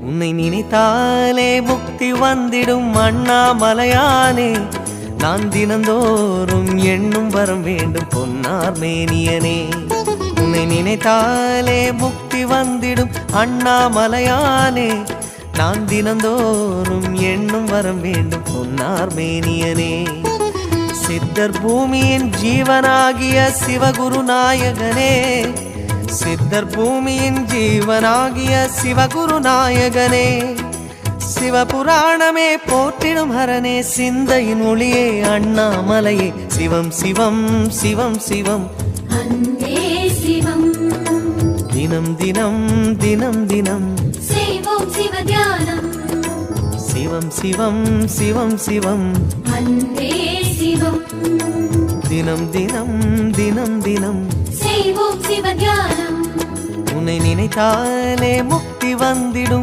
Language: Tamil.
உன்னை நினைத்தாலே முக்தி வந்திடும் அண்ணாமலையானே. நான் தினந்தோறும் எண்ணும் வரம் வேண்டும் பொன்னார் மேனியனே. உன்னை நினைத்தாலே முக்தி வந்திடும் அண்ணாமலையானே. நான் தினந்தோறும் எண்ணும் வரம் வேண்டும் பொன்னார் மேனியனே. சித்தர் பூமியின் ஜீவனாகிய சிவகுரு நாயகனே. சித்தர் பூமியின் ஜீவனாகிய சிவகுரு நாயகனே. சிவபுராணமே போற்றிடும் ஹரனே. சிந்தையின் ஒளியே அண்ணாமலையே. சிவம் சிவம் சிவம் சிவம் அன்பே சிவம். தினம் தினம் தினம் தினம் செய்வோம் சிவ தியானம். சிவம் சிவம் சிவம் சிவம் அன்பே சிவம். தினம் தினம் தினம் தினம் செய்வோம் சிவ தியானம். உன்னை நினைத்தாலே முக்தி வந்திடும்